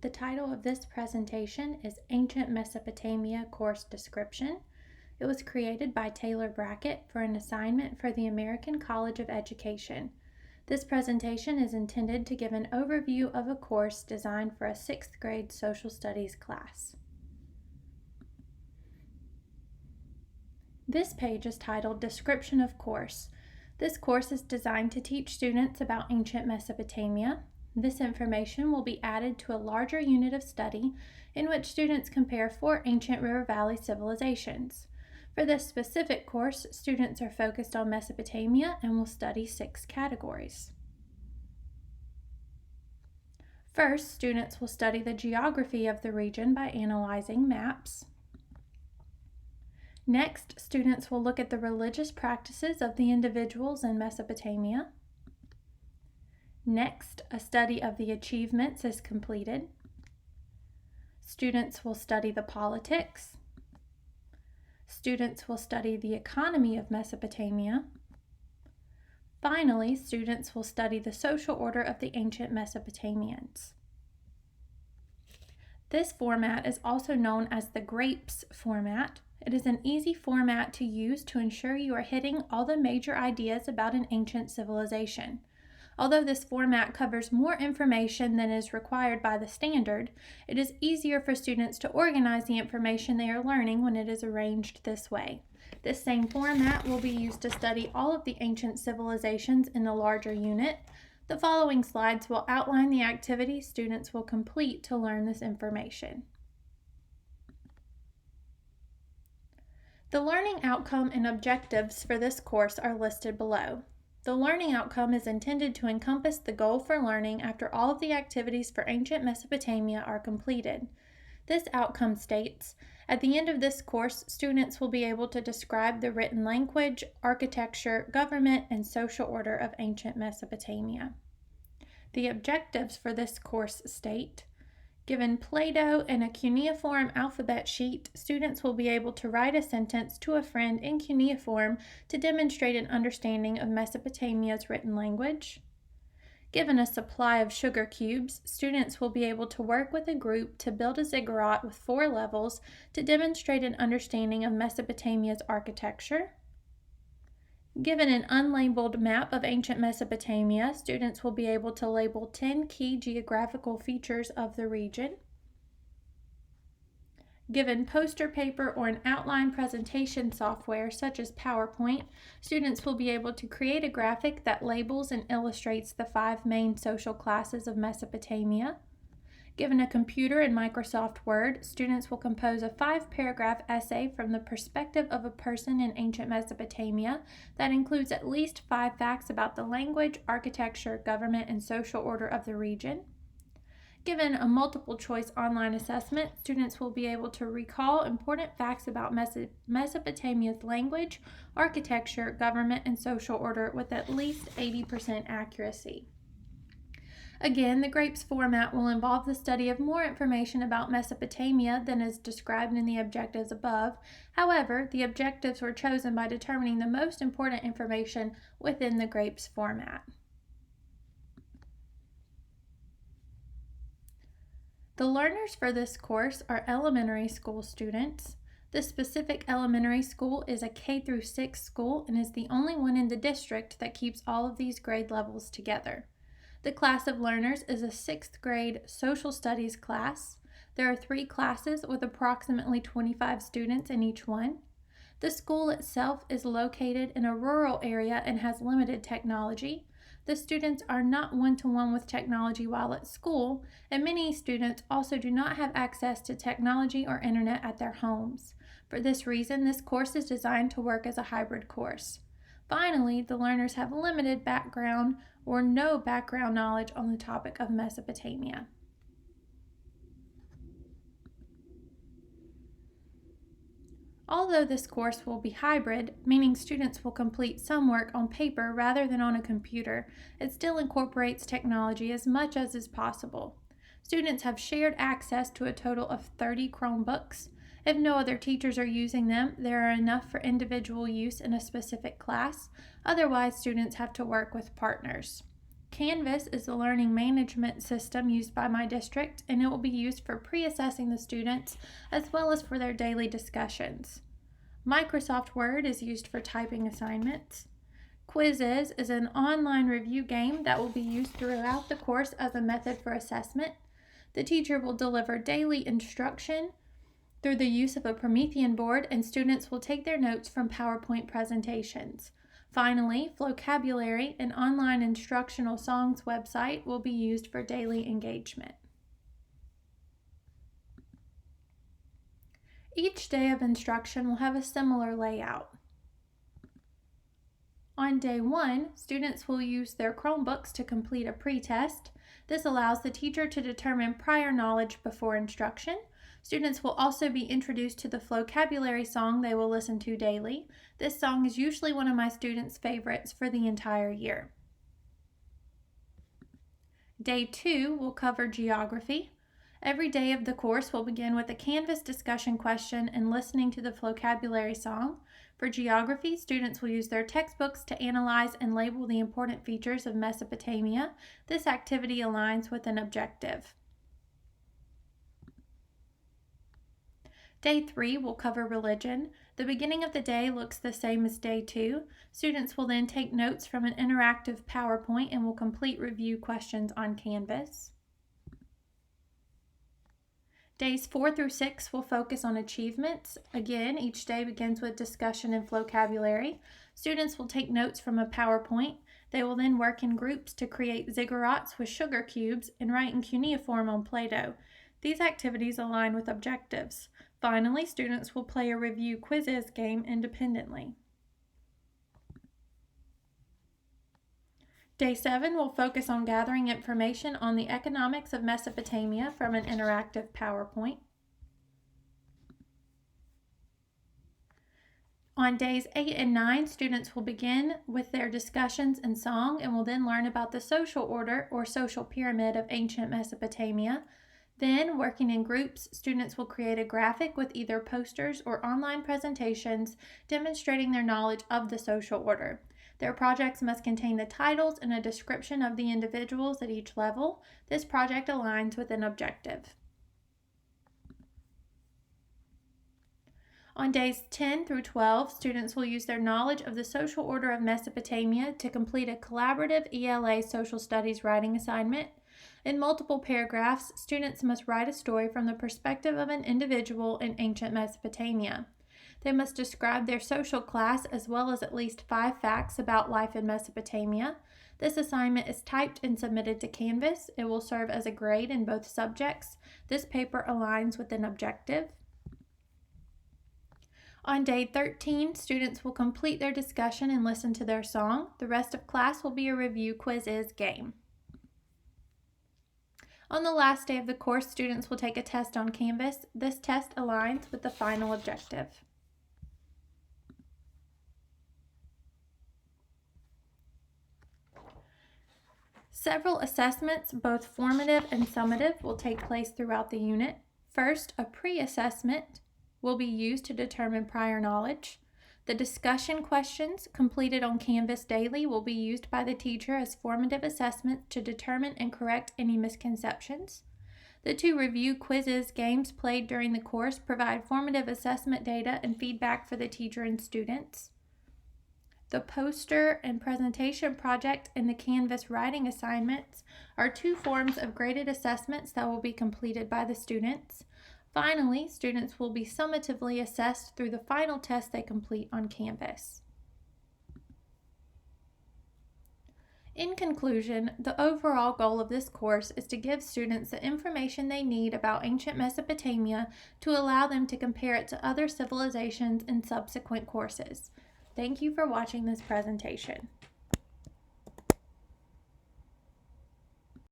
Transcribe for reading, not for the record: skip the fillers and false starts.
The title of this presentation is Ancient Mesopotamia Course Description. It was created by Taylor Brackett for an assignment for the American College of Education. This presentation is intended to give an overview of a course designed for a 6th grade social studies class. This page is titled Description of Course. This course is designed to teach students about ancient Mesopotamia. This information will be added to a larger unit of study in which students compare 4 ancient river valley civilizations. For this specific course, students are focused on Mesopotamia and will study 6 categories. First, students will study the geography of the region by analyzing maps. Next, students will look at the religious practices of the individuals in Mesopotamia. Next, a study of the achievements is completed. Students will study the politics. Students will study the economy of Mesopotamia. Finally, students will study the social order of the ancient Mesopotamians. This format is also known as the GRAPES format. It is an easy format to use to ensure you are hitting all the major ideas about an ancient civilization. Although this format covers more information than is required by the standard, it is easier for students to organize the information they are learning when it is arranged this way. This same format will be used to study all of the ancient civilizations in the larger unit. The following slides will outline the activities students will complete to learn this information. The learning outcome and objectives for this course are listed below. The learning outcome is intended to encompass the goal for learning after all of the activities for ancient Mesopotamia are completed. This outcome states, at the end of this course, students will be able to describe the written language, architecture, government, and social order of ancient Mesopotamia. The objectives for this course state, given Play-Doh and a cuneiform alphabet sheet, students will be able to write a sentence to a friend in cuneiform to demonstrate an understanding of Mesopotamia's written language. Given a supply of sugar cubes, students will be able to work with a group to build a ziggurat with 4 levels to demonstrate an understanding of Mesopotamia's architecture. Given an unlabeled map of ancient Mesopotamia, students will be able to label 10 key geographical features of the region. Given poster paper or an outline presentation software such as PowerPoint, students will be able to create a graphic that labels and illustrates the 5 main social classes of Mesopotamia. Given a computer and Microsoft Word, students will compose a 5-paragraph essay from the perspective of a person in ancient Mesopotamia that includes at least 5 facts about the language, architecture, government, and social order of the region. Given a multiple-choice online assessment, students will be able to recall important facts about Mesopotamia's language, architecture, government, and social order with at least 80% accuracy. Again, the GRAPES format will involve the study of more information about Mesopotamia than is described in the objectives above. However, the objectives were chosen by determining the most important information within the GRAPES format. The learners for this course are elementary school students. The specific elementary school is a K-6 school and is the only one in the district that keeps all of these grade levels together. The class of learners is a 6th grade social studies class. There are 3 classes with approximately 25 students in each one. The school itself is located in a rural area and has limited technology. The students are not one-to-one with technology while at school, and many students also do not have access to technology or internet at their homes. For this reason, this course is designed to work as a hybrid course. Finally, the learners have limited background or no background knowledge on the topic of Mesopotamia. Although this course will be hybrid, meaning students will complete some work on paper rather than on a computer, it still incorporates technology as much as is possible. Students have shared access to a total of 30 Chromebooks. If no other teachers are using them, there are enough for individual use in a specific class. Otherwise, students have to work with partners. Canvas is the learning management system used by my district, and it will be used for pre-assessing the students as well as for their daily discussions. Microsoft Word is used for typing assignments. Quizzes is an online review game that will be used throughout the course as a method for assessment. The teacher will deliver daily instruction through the use of a Promethean board, and students will take their notes from PowerPoint presentations. Finally, Vocabulary, an online instructional songs website, will be used for daily engagement. Each day of instruction will have a similar layout. On day 1, students will use their Chromebooks to complete a pre-test. This allows the teacher to determine prior knowledge before instruction. Students will also be introduced to the vocabulary song they will listen to daily. This song is usually one of my students' favorites for the entire year. Day 2 will cover geography. Every day of the course will begin with a Canvas discussion question and listening to the vocabulary song. For geography, students will use their textbooks to analyze and label the important features of Mesopotamia. This activity aligns with an objective. Day 3 will cover religion. The beginning of the day looks the same as day 2. Students will then take notes from an interactive PowerPoint and will complete review questions on Canvas. Days 4 through 6 will focus on achievements. Again, each day begins with discussion and vocabulary. Students will take notes from a PowerPoint. They will then work in groups to create ziggurats with sugar cubes and write in cuneiform on Play-Doh. These activities align with objectives. Finally, students will play a review quizzes game independently. Day 7 will focus on gathering information on the economics of Mesopotamia from an interactive PowerPoint. On days 8 and 9, students will begin with their discussions and song and will then learn about the social order or social pyramid of ancient Mesopotamia. Then, working in groups, students will create a graphic with either posters or online presentations demonstrating their knowledge of the social order. Their projects must contain the titles and a description of the individuals at each level. This project aligns with an objective. On days 10 through 12, students will use their knowledge of the social order of Mesopotamia to complete a collaborative ELA social studies writing assignment. In multiple paragraphs, students must write a story from the perspective of an individual in ancient Mesopotamia. They must describe their social class as well as at least 5 facts about life in Mesopotamia. This assignment is typed and submitted to Canvas. It will serve as a grade in both subjects. This paper aligns with an objective. On day 13, students will complete their discussion and listen to their song. The rest of class will be a review quizzes game. On the last day of the course, students will take a test on Canvas. This test aligns with the final objective. Several assessments, both formative and summative, will take place throughout the unit. First, a pre-assessment will be used to determine prior knowledge. The discussion questions completed on Canvas daily will be used by the teacher as formative assessments to determine and correct any misconceptions. The 2 review quizzes games played during the course provide formative assessment data and feedback for the teacher and students. The poster and presentation project and the Canvas writing assignments are 2 forms of graded assessments that will be completed by the students. Finally, students will be summatively assessed through the final test they complete on Canvas. In conclusion, the overall goal of this course is to give students the information they need about ancient Mesopotamia to allow them to compare it to other civilizations in subsequent courses. Thank you for watching this presentation.